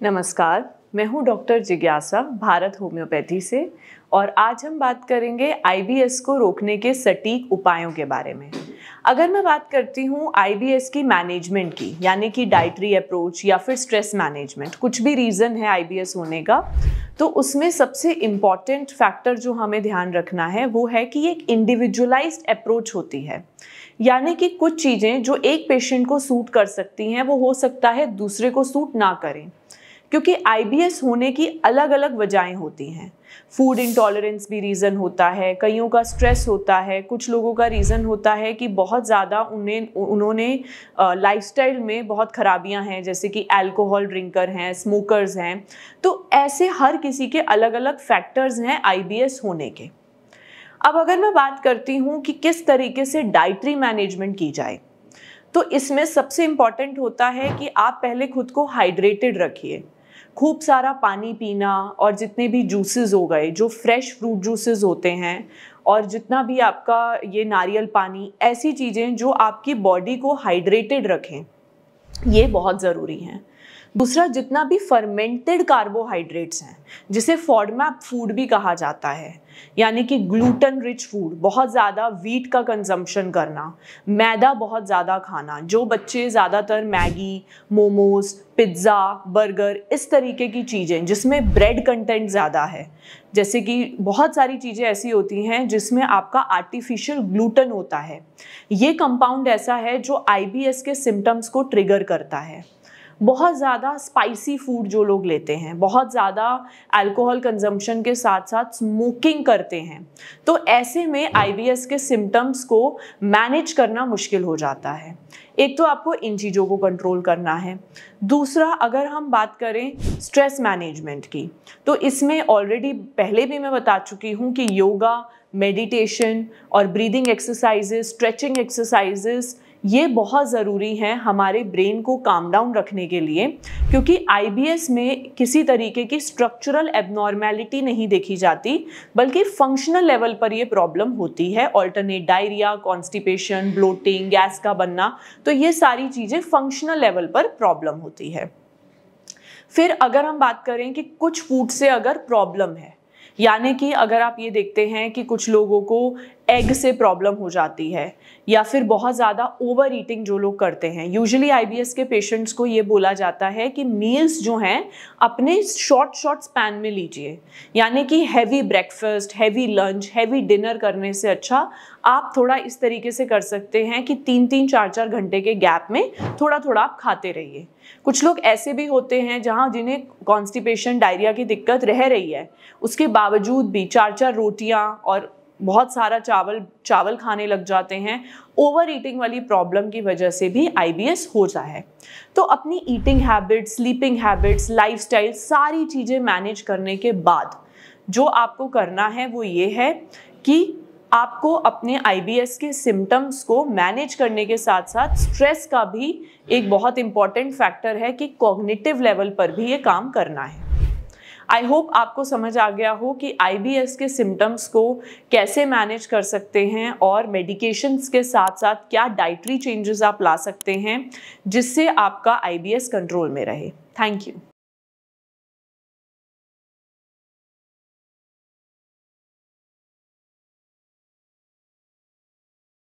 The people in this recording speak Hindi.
नमस्कार, मैं हूं डॉक्टर जिज्ञासा भारत होम्योपैथी से और आज हम बात करेंगे आईबीएस को रोकने के सटीक उपायों के बारे में। अगर मैं बात करती हूं आईबीएस की मैनेजमेंट की, यानी कि डाइटरी अप्रोच या फिर स्ट्रेस मैनेजमेंट, कुछ भी रीज़न है आईबीएस होने का, तो उसमें सबसे इम्पॉर्टेंट फैक्टर जो हमें ध्यान रखना है वो है कि एक इंडिविजुअलाइज्ड अप्रोच होती है। यानी कि कुछ चीज़ें जो एक पेशेंट को सूट कर सकती हैं वो हो सकता है दूसरे को सूट ना करें, क्योंकि आईबीएस होने की अलग अलग वजहें होती हैं। फूड इंटॉलरेंस भी रीज़न होता है, कईयों का स्ट्रेस होता है, कुछ लोगों का रीज़न होता है कि बहुत ज़्यादा उन्होंने लाइफस्टाइल में बहुत खराबियां हैं, जैसे कि अल्कोहल ड्रिंकर हैं, स्मोकर्स हैं। तो ऐसे हर किसी के अलग अलग फैक्टर्स हैं आईबीएस होने के। अब अगर मैं बात करती हूँ कि किस तरीके से डाइटरी मैनेजमेंट की जाए, तो इसमें सबसे इम्पॉर्टेंट होता है कि आप पहले खुद को हाइड्रेटेड रखिए। खूब सारा पानी पीना और जितने भी जूसेस हो गए, जो फ्रेश फ्रूट जूसेस होते हैं, और जितना भी आपका ये नारियल पानी, ऐसी चीज़ें जो आपकी बॉडी को हाइड्रेटेड रखें, ये बहुत ज़रूरी हैं। दूसरा, जितना भी फर्मेंटेड कार्बोहाइड्रेट्स हैं, जिसे फॉडमैप फूड भी कहा जाता है, यानी कि ग्लूटन रिच फूड, बहुत ज़्यादा वीट का कंजम्पशन करना, मैदा बहुत ज़्यादा खाना, जो बच्चे ज़्यादातर मैगी, मोमोज, पिज़्ज़ा, बर्गर, इस तरीके की चीज़ें जिसमें ब्रेड कंटेंट ज़्यादा है, जैसे कि बहुत सारी चीज़ें ऐसी होती हैं जिसमें आपका आर्टिफिशियल ग्लूटन होता है। ये कंपाउंड ऐसा है जो आईबीएस के सिम्टम्स को ट्रिगर करता है। बहुत ज़्यादा स्पाइसी फूड जो लोग लेते हैं, बहुत ज़्यादा अल्कोहल कंजम्पशन के साथ साथ स्मोकिंग करते हैं, तो ऐसे में आईबीएस के सिम्टम्स को मैनेज करना मुश्किल हो जाता है। एक तो आपको इन चीज़ों को कंट्रोल करना है। दूसरा, अगर हम बात करें स्ट्रेस मैनेजमेंट की, तो इसमें ऑलरेडी पहले भी मैं बता चुकी हूँ कि योगा, मेडिटेशन और ब्रीदिंग एक्सरसाइजेस, स्ट्रेचिंग एक्सरसाइजेस, ये बहुत ज़रूरी हैं हमारे ब्रेन को काम डाउन रखने के लिए, क्योंकि आईबीएस में किसी तरीके की स्ट्रक्चरल एबनॉर्मेलिटी नहीं देखी जाती, बल्कि फंक्शनल लेवल पर ये प्रॉब्लम होती है। Alternate diarrhoea, constipation, bloating, gas का बनना, तो ये सारी चीज़ें फंक्शनल लेवल पर प्रॉब्लम होती है। फिर अगर हम बात करें कि कुछ फूड से अगर प्रॉब्लम है, यानी कि अगर आप ये देखते हैं कि कुछ लोगों को एग से प्रॉब्लम हो जाती है, या फिर बहुत ज़्यादा ओवर ईटिंग जो लोग करते हैं, यूजुअली आईबीएस के पेशेंट्स को ये बोला जाता है कि मील्स जो हैं अपने शॉर्ट स्पैन में लीजिए, यानी कि heavy breakfast, heavy lunch, heavy dinner करने से अच्छा आप थोड़ा इस तरीके से कर सकते हैं कि 3-3, 4-4 घंटे के गैप में थोड़ा थोड़ा आप खाते रहिए। कुछ लोग ऐसे भी होते हैं जिन्हें कॉन्स्टिपेशन, डायरिया की दिक्कत रह रही है, उसके बावजूद भी 4-4 रोटियां और बहुत सारा चावल खाने लग जाते हैं। ओवर ईटिंग वाली प्रॉब्लम की वजह से भी आईबीएस होता है। तो अपनी eating habits, sleeping habits, lifestyle, सारी चीज़ें मैनेज करने के बाद जो आपको करना है वो ये है कि आपको अपने आईबीएस के सिम्टम्स को मैनेज करने के साथ साथ स्ट्रेस का भी एक बहुत इंपॉर्टेंट फैक्टर है कि कॉग्निटिव लेवल पर भी ये काम करना है। आई होप आपको समझ आ गया हो कि आईबीएस के सिम्टम्स को कैसे मैनेज कर सकते हैं और मेडिकेशंस के साथ साथ क्या डाइटरी चेंजेस आप ला सकते हैं जिससे आपका आईबीएस कंट्रोल में रहे। Thank you.